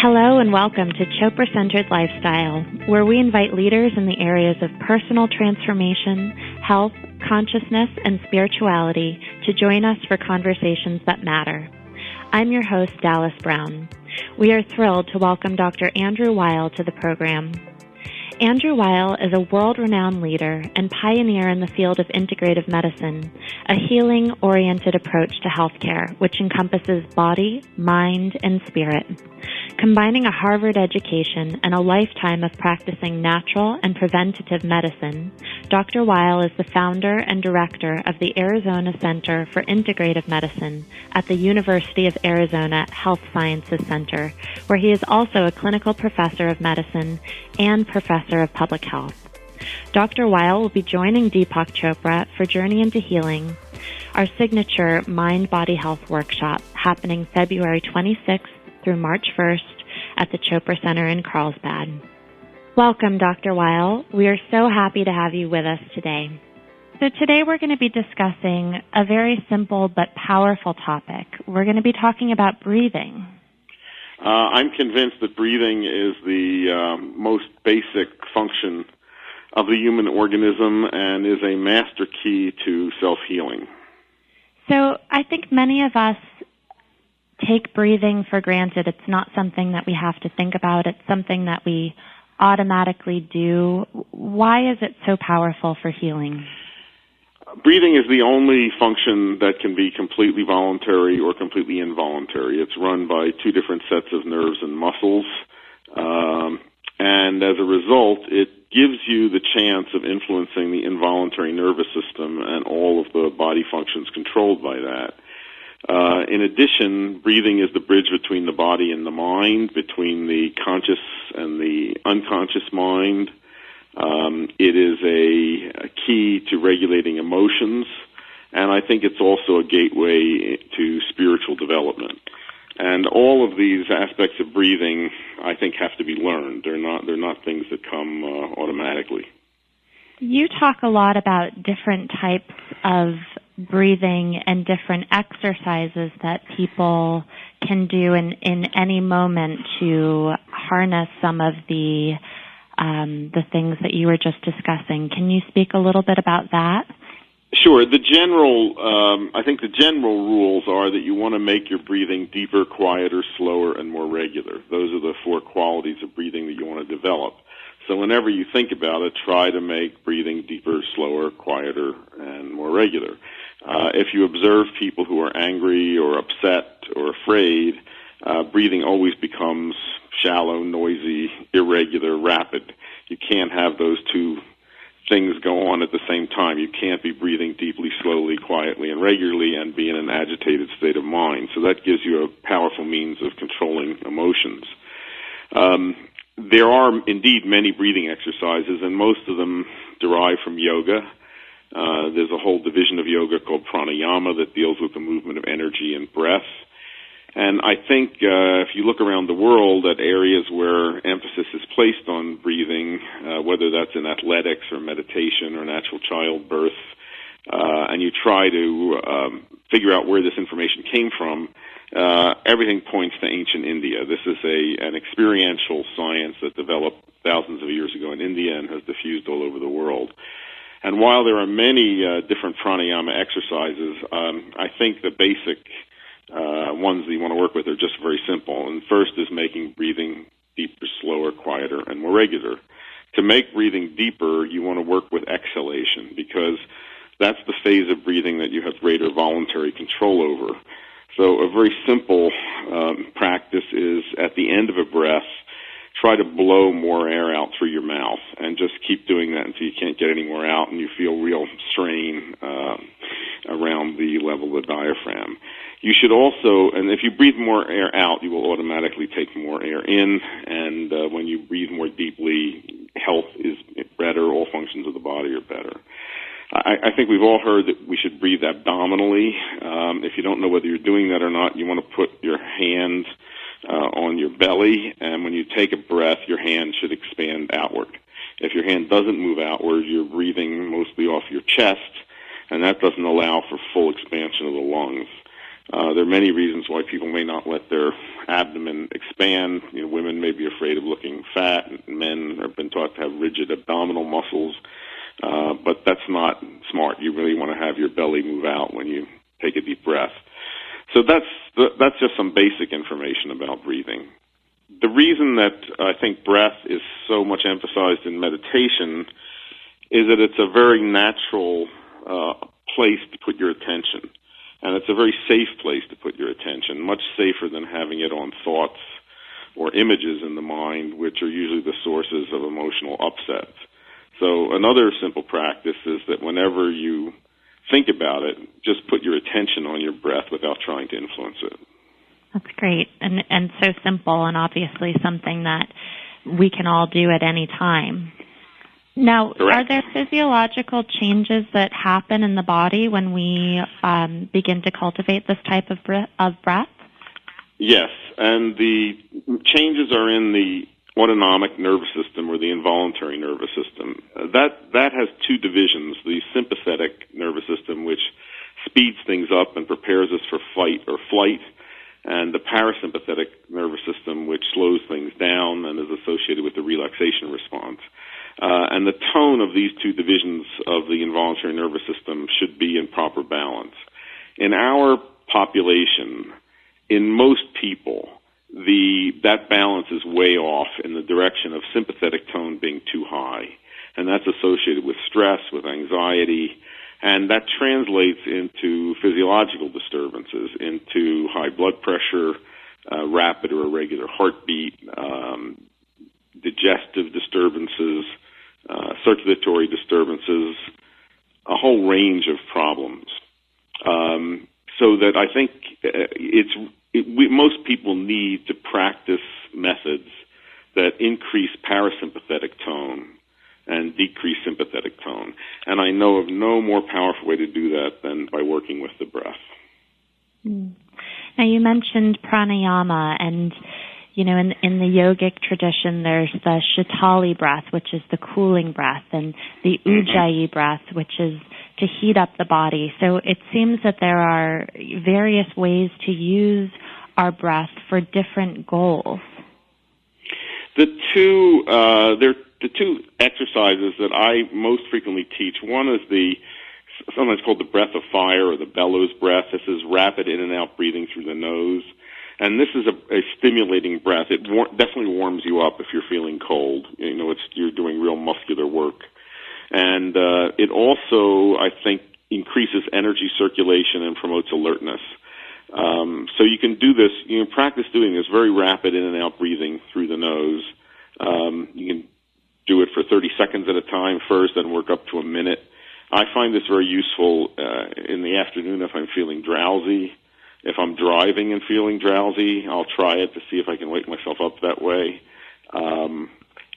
Hello and welcome to Chopra-Centered Lifestyle, where we invite leaders in the areas of personal transformation, health, consciousness, and spirituality to join us for conversations that matter. I'm your host, Dallas Brown. We are thrilled to welcome Dr. Andrew Weil to the program. Andrew Weil is a world-renowned leader and pioneer in the field of integrative medicine, a healing-oriented approach to healthcare which encompasses body, mind, and spirit. Combining a Harvard education and a lifetime of practicing natural and preventative medicine, Dr. Weil is the founder and director of the Arizona Center for Integrative Medicine at the University of Arizona Health Sciences Center, where he is also a clinical professor of medicine and professor of public health. Dr. Weil will be joining Deepak Chopra for Journey into Healing, our signature Mind-Body Health workshop happening February 26th through March 1st at the Chopra Center in Carlsbad. Welcome, Dr. Weil. We are so happy to have you with us today. So today we're going to be discussing a very simple but powerful topic. We're going to be talking about breathing. I'm convinced that breathing is the most basic function of the human organism and is a master key to self-healing. So I think many of us take breathing for granted. It's not something that we have to think about. It's something that we automatically do. Why is it so powerful for healing? Breathing is the only function that can be completely voluntary or completely involuntary. It's run by two different sets of nerves and muscles, and as a result, it gives you the chance of influencing the involuntary nervous system and all of the body functions controlled by that. In addition, breathing is the bridge between the body and the mind, between the conscious and the unconscious mind. It is a key to regulating emotions, and I think it's also a gateway to spiritual development. And all of these aspects of breathing, I think, have to be learned. They're not things that come automatically. You talk a lot about different types of breathing and different exercises that people can do in any moment to harness some of the things that you were just discussing. Can you speak a little bit about that? Sure. I think the general rules are that you want to make your breathing deeper, quieter, slower, and more regular. Those are the four qualities of breathing that you want to develop. So whenever you think about it, try to make breathing deeper, slower, quieter, and more regular. If you observe people who are angry or upset or afraid, breathing always becomes shallow, noisy, irregular, rapid. You can't have those two things go on at the same time. You can't be breathing deeply, slowly, quietly, and regularly and be in an agitated state of mind. So that gives you a powerful means of controlling emotions. There are indeed many breathing exercises, and most of them derive from yoga. There's a whole division of yoga called pranayama that deals with the movement of energy and breath. And I think if you look around the world at areas where emphasis is placed on breathing, whether that's in athletics or meditation or natural childbirth, and you try to figure out where this information came from, everything points to ancient India. This is an experiential science that developed thousands of years ago in India and has diffused all over the world. And while there are many different pranayama exercises, I think the basic ones that you want to work with are just very simple. And first is making breathing deeper, slower, quieter, and more regular. To make breathing deeper, you want to work with exhalation because that's the phase of breathing that you have greater voluntary control over. So a very simple practice is at the end of a breath, try to blow more air out through your mouth and just keep doing that until you can't get any more out and you feel real strain around the level of the diaphragm. You should also, and if you breathe more air out, you will automatically take more air in, and when you breathe more deeply, health is better, all functions of the body are better. I think we've all heard that we should breathe abdominally. If you don't know whether you're doing that or not, you want to put your hand on your belly, and when you take a breath, your hand should expand outward. If your hand doesn't move outward, you're breathing mostly off your chest, and that doesn't allow for full expansion of the lungs. There are many reasons why people may not let their abdomen expand. Women may be afraid of looking fat, and men have been taught to have rigid abdominal muscles, but that's not smart. You really want to have your belly move out when you take a deep breath. So that's just some basic information about breathing. The reason that I think breath is so much emphasized in meditation is that it's a very natural place to put your attention. And it's a very safe place to put your attention, much safer than having it on thoughts or images in the mind, which are usually the sources of emotional upsets. So another simple practice is that whenever you think about it, just put your attention on your breath without trying to influence it. That's great, and so simple, and obviously something that we can all do at any time. Now, Correct. Are there physiological changes that happen in the body when we begin to cultivate this type of breath? Yes, and the changes are in the autonomic nervous system or the involuntary nervous system. That has two divisions, the sympathetic nervous system, which speeds things up and prepares us for fight or flight, and the parasympathetic nervous system, which slows things down and is associated with the relaxation response. And the tone of these two divisions of the involuntary nervous system should be in proper balance. In our population, in most people, that balance is way off in the direction of sympathetic tone being too high. And that's associated with stress, with anxiety, and that translates into physiological disturbances, into high blood pressure, rapid or irregular heartbeat, digestive disturbances, circulatory disturbances, a whole range of problems. So that I think most people need to practice methods that increase parasympathetic tone and decrease sympathetic tone. And I know of no more powerful way to do that than by working with the breath. Now, you mentioned pranayama, and in the yogic tradition, there's the Shitali breath, which is the cooling breath, and the Ujjayi breath, which is to heat up the body. So it seems that there are various ways to use our breath for different goals. The two exercises that I most frequently teach, one is sometimes called the breath of fire or the bellows breath. This is rapid in and out breathing through the nose. And this is a stimulating breath. It definitely warms you up if you're feeling cold. You're doing real muscular work. And it also, I think, increases energy circulation and promotes alertness. So you can do this, you can practice doing this very rapid in and out breathing through the nose. You can do it for 30 seconds at a time first, then work up to a minute. I find this very useful in the afternoon if I'm feeling drowsy. If I'm driving and feeling drowsy, I'll try it to see if I can wake myself up that way.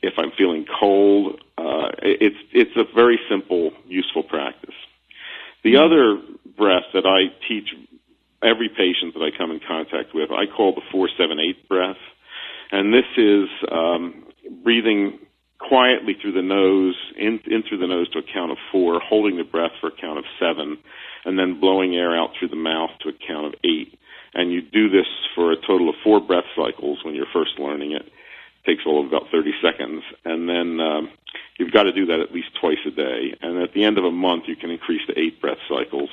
If I'm feeling cold, it's a very simple, useful practice. The other breath that I teach every patient that I come in contact with, I call the 4-7-8 breath. And this is breathing quietly through the nose, in through the nose to a count of 4, holding the breath for a count of 7, and then blowing air out through the mouth to a count of 8. And you do this for a total of 4 breath cycles when you're first learning it. It takes all of about 30 seconds. And then you've got to do that at least twice a day. And at the end of a month, you can increase to 8 breath cycles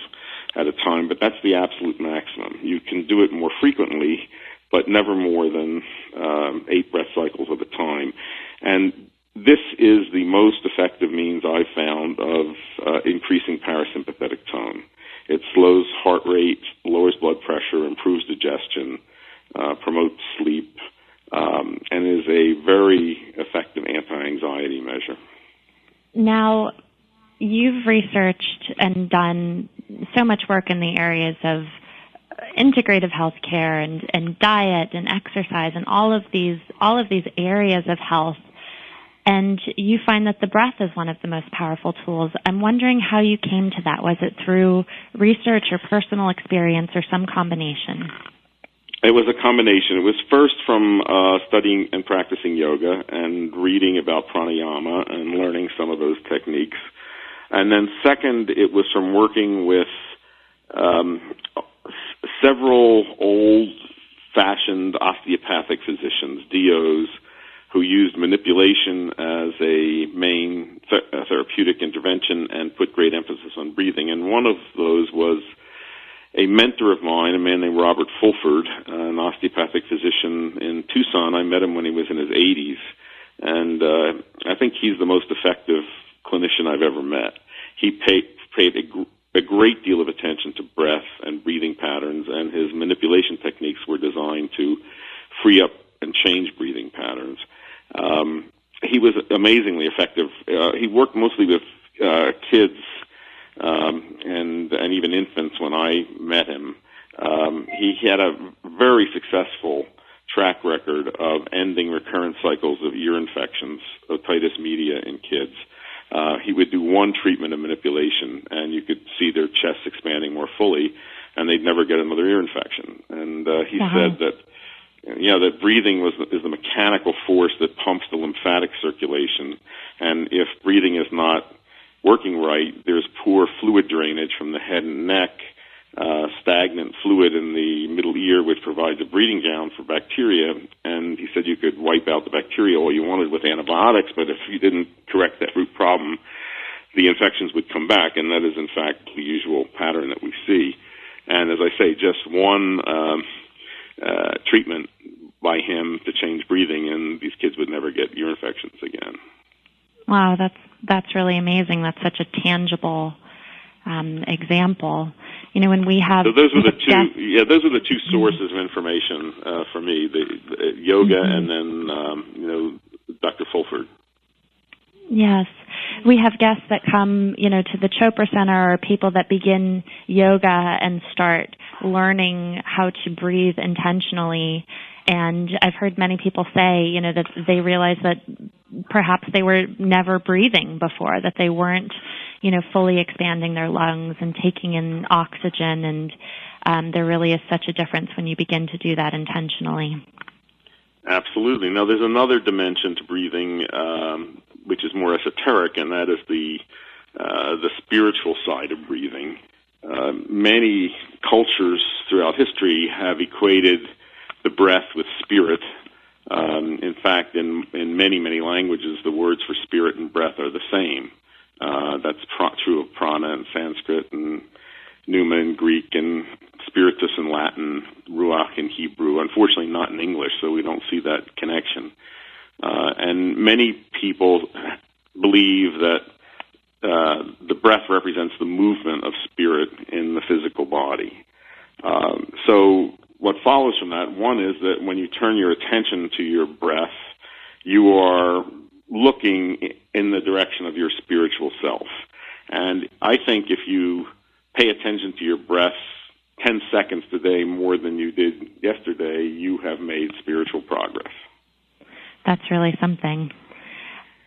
at a time. But that's the absolute maximum. You can do it more frequently, but never more than 8 breath cycles at a time. And this is the most effective means I've found of increasing parasympathetic tone. It slows heart rate, lowers blood pressure, improves digestion, promotes sleep, and is a very effective anti-anxiety measure. Now, you've researched and done so much work in the areas of integrative healthcare and diet and exercise and all of these areas of health. And you find that the breath is one of the most powerful tools. I'm wondering how you came to that. Was it through research or personal experience or some combination? It was a combination. It was first from studying and practicing yoga and reading about pranayama and learning some of those techniques. And then second, it was from working with several old-fashioned osteopathic physicians, DOs, who used manipulation as a main therapeutic intervention and put great emphasis on breathing. And one of those was a mentor of mine, a man named Robert Fulford, an osteopathic physician in Tucson. I met him when he was in his 80s, and I think he's the most effective clinician I've ever met. He paid a great deal of attention to breath and breathing patterns, and his manipulation techniques were designed to free up and change breathing patterns. He was amazingly effective. He worked mostly with kids and even infants when I met him. He had a very successful track record of ending recurrent cycles of ear infections, otitis media in kids. He would do one treatment of manipulation, and you could see their chests expanding more fully, and they'd never get another ear infection. And he said that, that breathing is the mechanical force that pumps the lymphatic circulation, and if breathing is not working right, there's poor fluid drainage from the head and neck, stagnant fluid in the middle ear, which provides a breeding ground for bacteria. And he said you could wipe out the bacteria all you wanted with antibiotics, but if you didn't correct that root problem, the infections would come back, and that is, in fact, the usual pattern that we see. And as I say, just one treatment by him to change breathing, and these kids would never get ear infections again. Wow, that's really amazing. That's such a tangible example. When we have those were the two sources of information for me: the yoga and then Dr. Fulford. Yes, we have guests that come, to the Chopra Center, or people that begin yoga and start learning how to breathe intentionally. And I've heard many people say, that they realize that perhaps they were never breathing before, that they weren't, fully expanding their lungs and taking in oxygen. And there really is such a difference when you begin to do that intentionally. Absolutely. Now, there's another dimension to breathing, which is more esoteric, and that is the spiritual side of breathing. Many cultures throughout history have equated the breath with spirit. In fact, in many, many languages, the words for spirit and breath are the same. That's true of prana in Sanskrit, and pneuma in Greek, and spiritus in Latin, ruach in Hebrew. Unfortunately, not in English, so we don't see that connection. And many people believe that the breath represents the movement of spirit in the physical body. So what follows from that, one is that when you turn your attention to your breath, you are looking in the direction of your spiritual self. And I think if you pay attention to your breath 10 seconds today more than you did yesterday, you have made spiritual progress. That's really something.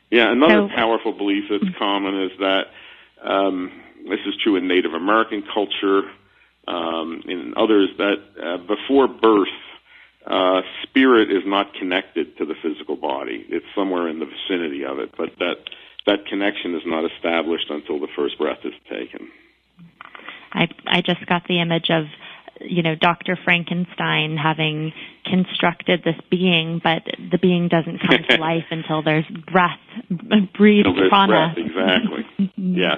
Yeah, another powerful belief that's common is that this is true in Native American culture, in others, that before birth, spirit is not connected to the physical body. It's somewhere in the vicinity of it, but that connection is not established until the first breath is taken. I just got the image of, Dr. Frankenstein having constructed this being, but the being doesn't come to life until there's breath, breathed prana. Exactly. Yes.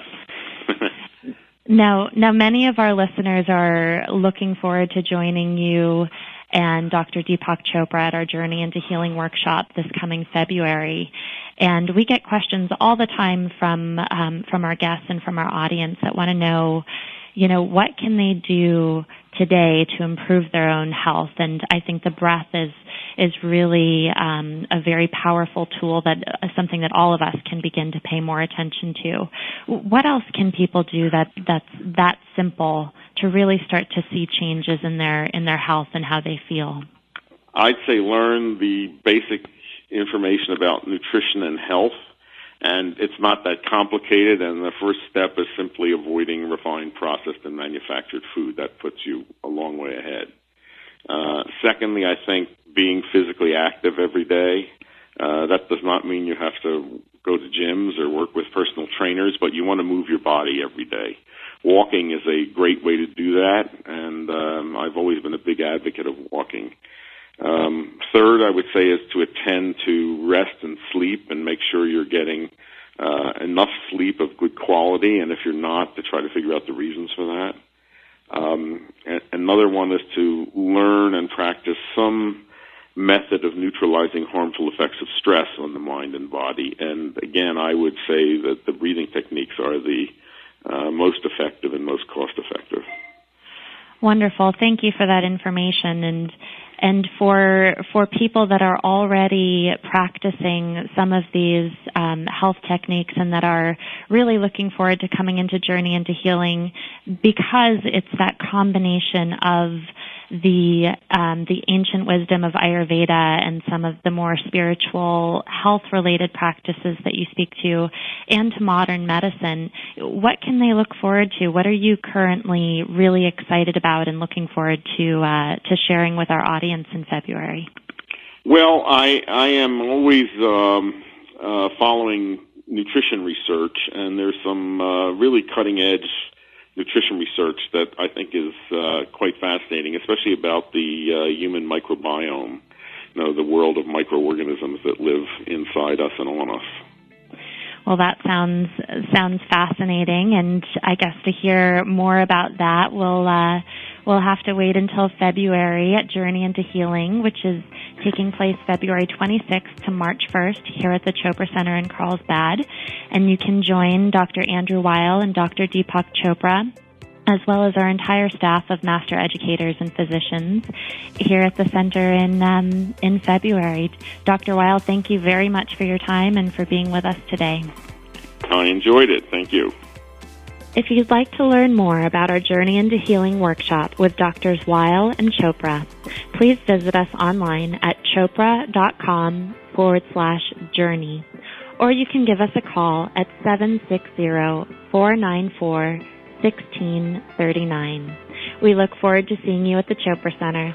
Now, many of our listeners are looking forward to joining you and Dr. Deepak Chopra at our Journey into Healing workshop this coming February. And we get questions all the time from our guests and from our audience that want to know, what can they do today to improve their own health? And I think the breath is really a very powerful tool, that something that all of us can begin to pay more attention to. What else can people do that's that simple to really start to see changes in their health and how they feel? I'd say learn the basic information about nutrition and health. And it's not that complicated, and the first step is simply avoiding refined, processed, and manufactured food. That puts you a long way ahead. Secondly, I think being physically active every day. That does not mean you have to go to gyms or work with personal trainers, but you want to move your body every day. walking is a great way to do that, and I've always been a big advocate of walking. Third, I would say, is to attend to rest and sleep and make sure you're getting enough sleep of good quality, and if you're not, to try to figure out the reasons for that. Another one is to learn and practice some method of neutralizing harmful effects of stress on the mind and body. And again, I would say that the breathing techniques are the most effective and most cost-effective. Wonderful. Thank you for that information. And for people that are already practicing some of these health techniques and that are really looking forward to coming into Journey into Healing, because it's that combination of the ancient wisdom of Ayurveda and some of the more spiritual health-related practices that you speak to, and to modern medicine, what can they look forward to? What are you currently really excited about and looking forward to sharing with our audience in February? Well, I am always following nutrition research, and there's some really cutting-edge nutrition research that I think is quite fascinating, especially about the human microbiome, the world of microorganisms that live inside us and on us. Well, that sounds fascinating, and I guess to hear more about that, we'll have to wait until February at Journey into Healing, which is taking place February 26th to March 1st here at the Chopra Center in Carlsbad. And you can join Dr. Andrew Weil and Dr. Deepak Chopra, as well as our entire staff of master educators and physicians here at the center in February. Dr. Weil, thank you very much for your time and for being with us today. I enjoyed it. Thank you. If you'd like to learn more about our Journey into Healing workshop with Drs. Weil and Chopra, please visit us online at chopra.com/journey, or you can give us a call at 760-494-1639. We look forward to seeing you at the Chopra Center.